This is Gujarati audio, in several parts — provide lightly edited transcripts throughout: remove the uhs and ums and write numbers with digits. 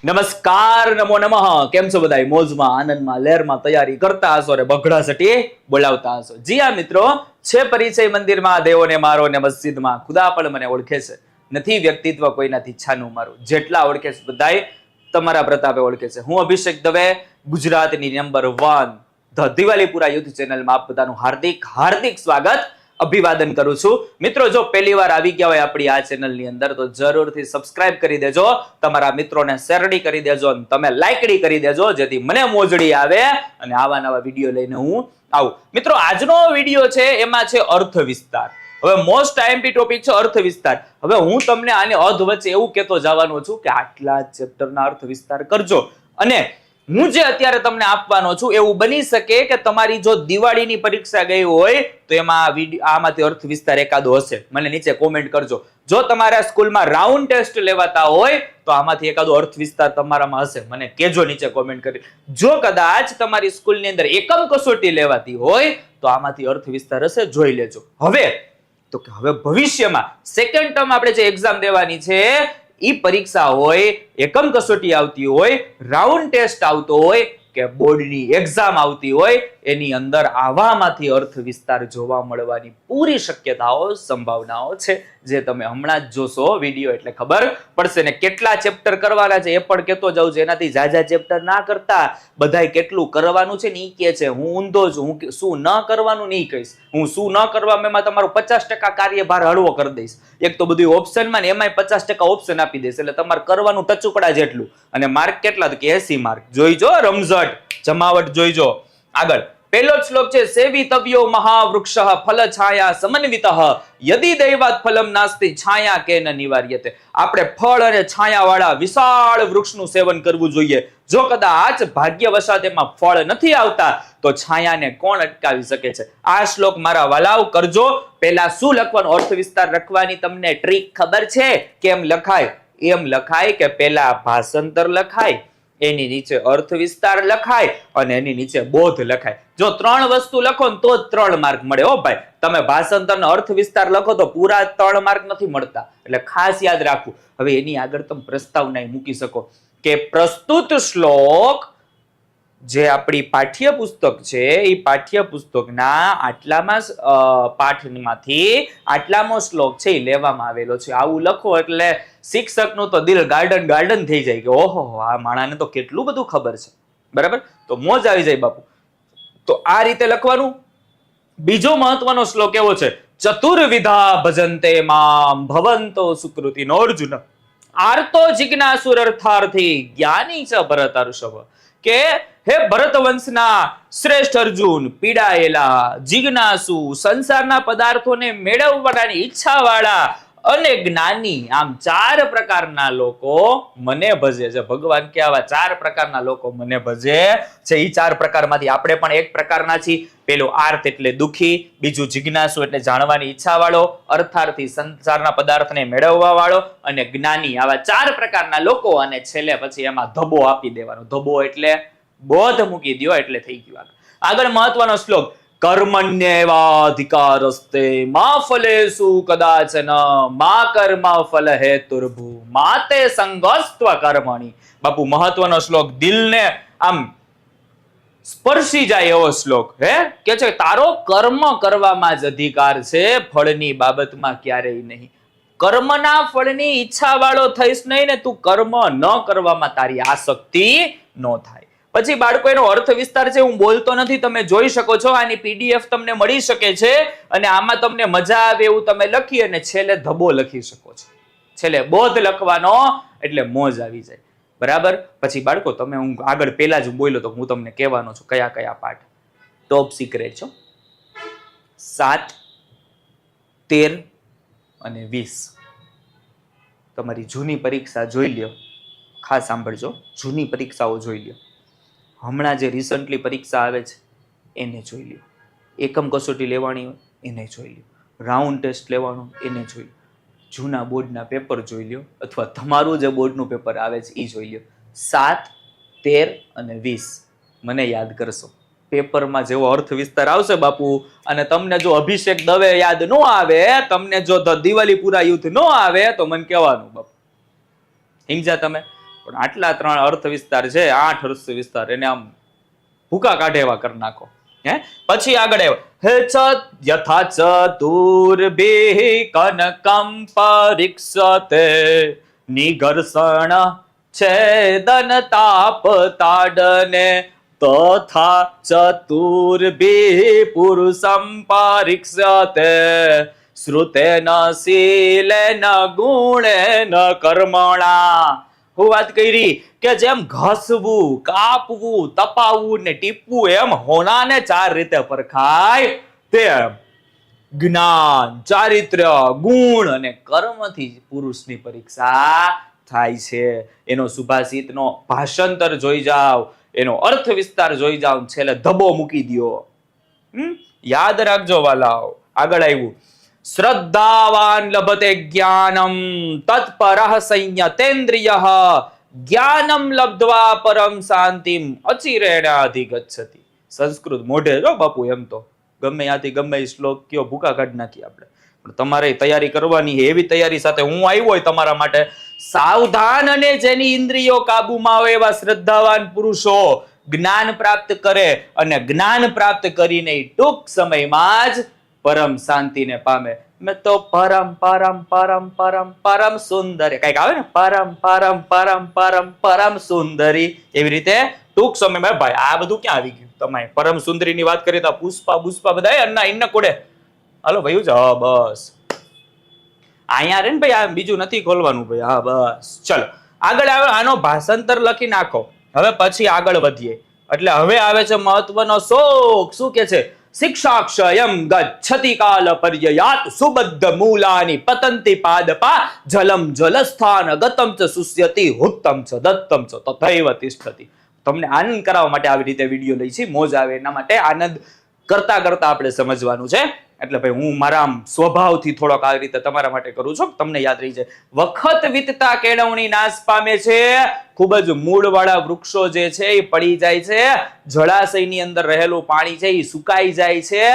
નમસ્કાર, નમો નમઃ. કેમ છો બધાય? મોજમાં, આનંદમાં, લહેરમાં તૈયારી કરતા હશો ને બગડા સટી બોલાવતા હશો. જી હા મિત્રો, છે પરિચય મંદિરમાં દેવોને મારો ને મસ્જિદમાં ખુદા પણ મને ઓળખે છે. નથી વ્યક્તિત્વ કોઈનાથી છાનું મારું, જેટલા ઓળખે છે બધાય તમારા પ્રતાપે ઓળખે છે. હું અભિષેક દવે, ગુજરાતની નંબર 1 ધ દિવાલીપુરા યુથ ચેનલમાં આપ બધાનું હાર્દિક સ્વાગત અભિવાદન કરું છું. મિત્રો, જો પહેલી વાર આવી ગયા હોય આપણી આ ચેનલની અંદર તો જરૂરથી સબસ્ક્રાઇબ કરી દેજો, તમારા મિત્રોને શેરડી કરી દેજો અને તમે લાઈકડી કરી દેજો, જેથી મને મોજડી આવે અને આવા નવા વિડીયો લઈને હું આવું. મિત્રો, આજનો વિડીયો છે એમાં છે અર્થ વિસ્તાર. હવે મોસ્ટ આઈએમપી ટોપિક છે અર્થ વિસ્તાર. હવે હું તમને આને અર્ધ વચ્ચે એવું કહેતો જવાનો છું કે આટલા ચેપ્ટરના અર્થ વિસ્તાર કરજો, અને હું જે અત્યારે તમને આપવાનો છું એવું બની શકે કે તમારી જો દિવાળીની પરીક્ષા ગઈ હોય તો એમાં આમાંથી અર્થ વિસ્તાર એકાદો હશે. મને નીચે કોમેન્ટ કરજો. જો તમારા સ્કૂલમાં રાઉન્ડ ટેસ્ટ લેવાતા હોય તો આમાંથી એકાદો અર્થ વિસ્તાર તમારામાં હશે, મને કહેજો નીચે કોમેન્ટ કરી. જો કદાચ તમારી સ્કૂલની અંદર એકમ કસોટી લેવાતી હોય તો આમાંથી અર્થ વિસ્તાર હશે, જોઈ લેજો. હવે ભવિષ્યમાં સેકન્ડ ટર્મ આપણે જે એક્ઝામ દેવાની છે ઈ પરીક્ષા હોય, એકમ કસોટી આવતી હોય, રાઉન્ડ ટેસ્ટ આવતો હોય કે બોર્ડની એક્ઝામ આવતી હોય, એની અંદર આવામાંથી અર્થ વિસ્તાર જોવા મળવાની પૂરી શક્યતાઓ, સંભાવનાઓ છે, જે તમે હમણાં જ જોશો વિડીયો એટલે ખબર પડશે. ને કેટલા ચેપ્ટર કરવાના છે એ પણ કહેતો જાઉં છું. એનાથી જાજા ચેપ્ટર ના કરતા બધાય કેટલું કરવાનું છે ને ઈ કે છે. હું ઊંધો છું, હું શું ન કરવાનું નહીં કહીશ. હું શું ન કરવામાં એમાં તમારો 50% કાર્યભાર હળવો કરી દઈશ. એક તો બધું ઓપ્શનમાં ને એમાંય 50% ઓપ્શન આપી દઈશ, એટલે તમારે કરવાનું ટચુકડા જેટલું. અને માર્ક કેટલા? તો કે 80 માર્ક. જોઈજો રમઝટ, જમાવટ જોઈજો. આગળ પહેલો શ્લોક છે સેવિતવ્યો મહાવૃક્ષઃ ફલ છાયા સમન્વિતઃ યદિ દૈવાત ફલમ નાસ્તિ છાયા કેન નિવાર્યતે. આપણે ફળ અને છાયા વાળા વિશાળ વૃક્ષનું સેવન કરવું જોઈએ. જો કદાચ ભાગ્યવશાત એમાં ફળ નથી આવતા તો છાયાને કોણ અટકાવી શકે છે? આ શ્લોક મારા વાલાવ કરજો. પહેલા શું લખવાનું, અર્થ વિસ્તાર લખવાની તમને ટ્રીક ખબર છે? કેમ લખાય? એમ લખાય કે પહેલા ભાષાંતર લખાય, એની નીચે અર્થ વિસ્તાર લખાય અને એની નીચે બોધ લખાય. જો 3 વસ્તુ લખો ને તો જ 3 માર્ક મળે. હો ભાઈ, તમે ભાષાંતર ને અર્થ વિસ્તાર લખો તો પૂરા 3 માર્ક નથી મળતા, એટલે ખાસ યાદ રાખવું. હવે એની આગળ તમે પ્રસ્તાવના મૂકી શકો કે પ્રસ્તુત શ્લોક જે આપણી પાઠ્યપુસ્તક છે એ પાઠ્યપુસ્તકના આટલામાં પાઠમાંથી આટલામો શ્લોક છે એ લેવામાં આવેલો છે. આવું લખો એટલે શિક્ષકનું તો દિલ ગાર્ડન થઈ જાય કે ઓહો, આ માણાને તો કેટલું બધું ખબર છે. બરાબર, તો મોજ આવી જાય બાપુ. તો આ રીતે લખવાનું. બીજો મહત્વનો શ્લોક એવો છે ચતુર્વિધા ભજન્તે મામ ભવંતો સુકૃતિનો અર્જુન આર્તો જિજ્ઞાસુરર્થાર્થી જ્ઞાની ચ ભરતર્ષભ. કે હે ભરત વંશના શ્રેષ્ઠ અર્જુન, પીડાયેલા, જિજ્ઞાસુ, સંસારના પદાર્થોને મેળવવાની ઈચ્છા વાળા અને જ્ઞાની, આમ 4 પ્રકારના લોકો મને ભજે છે. ભગવાન કે આવા 4 પ્રકારના લોકો મને ભજે છે. એ 4 પ્રકારમાંથી આપણે પણ એક પ્રકારના છીએ. પેલું આર્ત એટલે દુખી, બીજું જિજ્ઞાસુ એટલે જાણવાની ઈચ્છા વાળો, અર્થાર્થી સંસારના પદાર્થને મેળવવા વાળો, અને જ્ઞાની. આવા 4 પ્રકારના લોકો. અને છેલ્લે પછી એમાં ધબો આપી દેવાનો. ધબો એટલે બોધ મૂકી દો એટલે થઈ ગયું. આગળ મહત્વનો શ્લોક કર્મણ્યેવાધિકારસ્તે મા ફલેષુ કદાચન મા કર્મ ફલ હેતુર્ભુ માતે સંગસ્ત્વ કર્મણિ. બાપુ મહત્વનો શ્લોક, દિલને આમ સ્પર્શી જાય એવો શ્લોક. કે છે તારો કર્મ કરવામાં જ અધિકાર છે, ફળની બાબતમાં ક્યારેય નહીં. કર્મના ફળની ઈચ્છા વાળો થઈશ નહીં ને તું કર્મ ન કરવામાં તારી આસક્તિ ન થાય. પછી બાળકો એનો અર્થ વિસ્તાર છે હું બોલતો નથી, તમે જોઈ શકો છો. આની પીડીએફ તમને મળી શકે છે અને આમાં તમને મજા આવે એવું તમે લખી અને છેલ્લે ધબો લખી શકો છો. છેલ્લે બોધ લખવાનો એટલે મોજ આવી જાય. બરાબર. પછી બાળકો તમે, હું આગળ પહેલા જ બોલ્યો તો હું તમને કહેવાનો છું કયા કયા પાઠ ટોપ સિક્રેટ છો. 7, 13 અને 20. તમારી જૂની પરીક્ષા જોઈ લ્યો, ખાસ સાંભળજો. જૂની પરીક્ષાઓ જોઈ લ્યો, હમણાં જે રિસન્ટલી પરીક્ષા આવે છે એને જોઈ લ્યો, એકમ કસોટી લેવાની હોય એને જોઈ લ્યો, રાઉન્ડ ટેસ્ટ લેવાનો એને જોઈ લ્યો, જૂના બોર્ડના પેપર જોઈ લ્યો, અથવા તમારું જે બોર્ડનું પેપર આવે છે એ જોઈ લ્યો. 7, 13 અને 20 મને યાદ કરશો. પેપરમાં જેવો અર્થ વિસ્તાર આવશે બાપુ, અને તમને જો અભિષેક દવે યાદ ન આવે, તમને જો દિવાલીપુરા યુથ ન આવે તો મને કહેવાનું બાપુ. સમજ્યા તમે? પણ આટલા 3 અર્થ વિસ્તાર છે, 8 અર્થ વિસ્તાર, એને આમ ભૂકા કાઢે એવા કરી નાખો. પછી આગળ આવ્યો હે યથા ચતુર્ભિઃ કનકં પરીક્ષતે નિઘર્ષણ છેદન તાપ તાડને તથા ચતુર્ભિઃ પુરુષં પરીક્ષતે શ્રુતેન શીલેન ગુણેન કર્મણા. હું વાત કરી કે જેમ ઘસવું, કાપવું, તપાવવું ને ટીપવું એમ હોનાને 4 રીતે પરખાય તેમ જ્ઞાન, ચારિત્ર્ય, ગુણ અને કર્મથી પુરુષની પરીક્ષા થાય છે. એનો સુભાષિતનો ભાષાંતર જોઈ જાવ, એનો અર્થ વિસ્તાર જોઈ જાવ, છેલ્લે ધબો મૂકી દો. યાદ રાખજો વાલાઓ. આગળ આવ્યું શ્રદ્ધાવાન લભતે જ્ઞાનમ તત્પરઃ સંયતેન્દ્રિયઃ જ્ઞાનમ લબ્ધ્વા પરમ શાંતિમ અચિરેણ અધિગચ્છતિ. સંસ્કૃત મોઢે જો બાપુ, એમ તો ગમે ત્યાંથી ગમે શ્લોક કયો ભૂકા કાઢી નાખી આપણે, પણ તમારે તૈયારી કરવાની. એવી તૈયારી સાથે હું આવ્યો હોય તમારા માટે. સાવધાન અને જેની ઇન્દ્રિયો કાબુમાં હોય એવા શ્રદ્ધાવાન પુરુષો જ્ઞાન પ્રાપ્ત કરે, અને જ્ઞાન પ્રાપ્ત કરીને ટૂંક સમયમાં જ પરમ શાંતિને પામે. મેં તો પરમ પરમ પરમ પરમ પરમ સુંદરી કઈક આવે ને, પરમ પરમ પરમ પરમ પરમ સુંદરી, એવી રીતે ટૂંક સમયમાં. ભાઈ આ બધું ક્યાં આવી ગયું? તમે પરમ સુંદરી ની વાત કરી તો પુષ્પા પુષ્પા બધા અન્ના ઇન્ન કોડે. હાલો ભાઈ જ બસ અહીંયા રે ને ભાઈ, આ બીજું નથી ખોલવાનું ભાઈ. હા બસ ચલો આગળ આવે. આનો ભાષાંતર લખી નાખો. હવે પછી આગળ વધીએ. એટલે હવે આવે છે મહત્વનો શોક. શું કે છે? શિક્ષાક્ષયમ ગચ્છતિ કાલ પર્યયાત સુબદ્ધ મૂલાની પતંતિ પાદપા જલમ જલસ્થાન ગતમ ચ સુષ્યતિ હુત્તમ ચ દત્તમ ચ તથૈવ તિષ્ઠતિ. તમને આનંદ કરાવવા માટે આવી રીતે વિડીયો લઈ છે, મોજ આવે એના માટે. આનંદ કરતા કરતા આપણે સમજવાનું છે. એટલે ભાઈ હું મારા આમ સ્વભાવથી થોડોક આવી રીતે તમારા માટે કરું છું, તમને યાદ રહી જાય. વખત વીતતા કેળવણી નાશ પામે છે. ખૂબ જ મૂળ વાળા વૃક્ષો જે છે એ પડી જાય છે. જળાશયની અંદર રહેલું પાણી છે એ સુકાઈ જાય છે.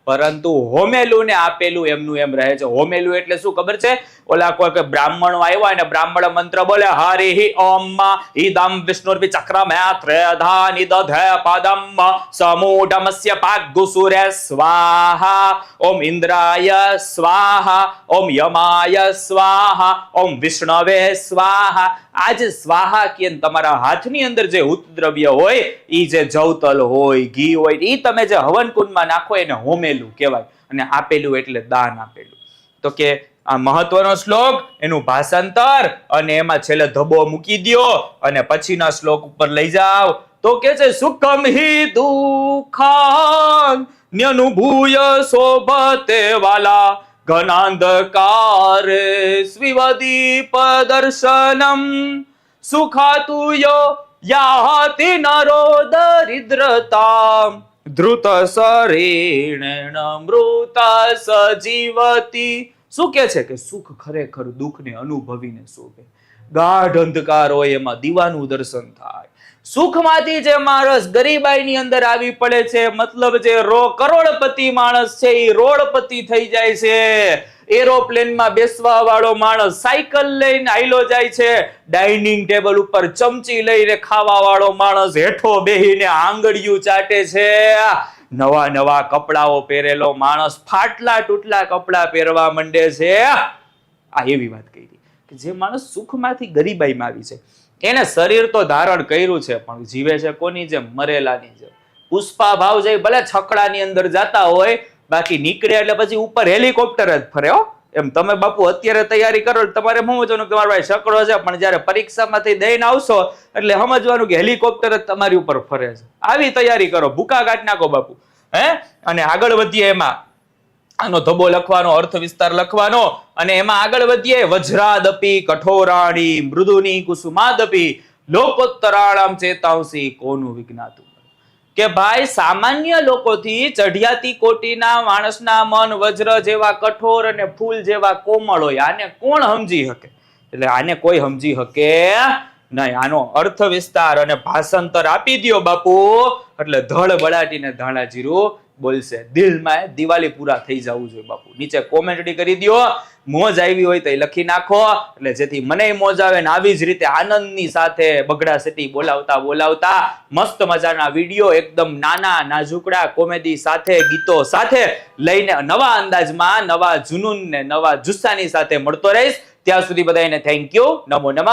પરંતુ હોમેલું ને આપેલું એમનું એમ રહે છે. હોમેલું એટલે શું ખબર છે? ઓલા કોઈ બ્રાહ્મણો આવ્યા અને બ્રાહ્મણ મંત્ર બોલે હરિ ઓમ ઇદમ વિષ્ણુર્વિ ચક્રમેત્રેધા નિદધે પદમ સમૂઢમસ્ય પાગ્ગુસુરે સ્વાહા ઓમ ઇન્દ્રાય સ્વાહા ઓમ યમાય સ્વાહા ઓમ વિષ્ણવે સ્વાહા. આ જે સ્વાહા કે તમારા હાથની અંદર જે ઉત્દ્રવ્ય હોય, ઈ જે જવતલ હોય, ઘી હોય, ઈ તમે જે હવન કુંડમાં નાખો એને હોમેલું કહેવાય. અને આપેલું એટલે દાન આપેલું. તો કે આ મહત્વનો શ્લોક, એનું ભાષાંતર, અને એમાં છેલ્લે ધબો મૂકી દો અને પછીના શ્લોક ઉપર લઈ જાઓ. તો કે છે સુખમ હિ દુઃખાન ન્યનુભૂય શોભતે વાલા ઘનાંધકારે સ્વિવદીપ દર્શનમ સુખાતુયો યાતિ નરો દરિદ્રતામ ધૃત શરીરેણ મૃત સજીવતી. શું કે છે કે સુખ ખરેખર દુઃખને અનુભવીને શોભે. ગાઢ અંધકાર હોય એમાં દીવાનું દર્શન થાય. સુખમાંથી જે માણસ ગરીબાઈની અંદર આવી પડે છે, મતલબ જે કરોડપતિ માણસ છે એ રોડપતિ થઈ જાય છે. એરોપ્લેનમાં બેસવા વાળો માણસ સાયકલ લઈને આયલો જાય છે. ડાઇનિંગ ટેબલ ઉપર ચમચી લઈને ખાવા વાળો માણસ હેઠો બેહીને આંગળીયું ચાટે છે. નવા નવા કપડાઓ પહેરેલો માણસ ફાટલા તૂટલા કપડા પહેરવા માંડે છે. આ એવી વાત કરી કે જે માણસ સુખમાંથી ગરીબાઈમાં આવી છે, એને શરીર તો ધારણ કર્યું છે પણ જીવે છે કોની જેમ? મરેલાની જેમ. પુષ્પા ભાવ જઈ ભલે છકડાની અંદર જાતા હોય, બાકી નીકળે એટલે પછી ઉપર હેલિકોપ્ટર જ ફરે. એમ તમે બાપુ અત્યારે તૈયારી કરો તમારે સમજવાનું કે મારો ભાઈ છકડો છે, પણ જયારે પરીક્ષામાંથી દઈને આવશો એટલે સમજવાનું કે હેલિકોપ્ટર જ તમારી ઉપર ફરે છે. આવી તૈયારી કરો, ભૂકા કાઢ નાખો બાપુ. અને આગળ વધીએ. એમાં આનો ધબો લખવાનો, અર્થ વિસ્તાર લખવાનો, અને એમાં આગળ વધીએ. વજ્રાદપી કઠોરાણી મૃદુની કુસુમાદપી લોકોત્તરાણામ ચેતાંસી કોનું વિજ્ઞાતું. કે ભાઈ સામાન્ય લોકોથી ચઢિયાતી કોટીના માણસના મન વજ્ર જેવા કઠોર અને ફૂલ જેવા કોમળ હોય. આને કોણ સમજી શકે? એટલે આને કોઈ સમજી શકે નહીં. આનો અર્થ વિસ્તાર અને ભાષાંતર આપી દો બાપુ, એટલે ધડ બળાટીને ધાણા જીરું બોલશે. દિલમાં દિવાળી પૂરા થઈ જવું જોઈએ બાપુ. નીચે કોમેન્ટડી કરી દો, મોજ આવી હોય તો એ લખી નાખો, એટલે જેથી મને મોજ આવે ને આવી જ રીતે આનંદની સાથે બગડા સિટી બોલાવતા મસ્ત મજાના વિડીયો એકદમ નાના નાજુકડા કોમેડી સાથે ગીતો સાથે લઈને નવા અંદાજમાં નવા જુનૂન ને નવા જુસ્સાની સાથે મળતો રહીશ. ત્યાં સુધી બધાને થેન્ક યુ. નમો નમઃ.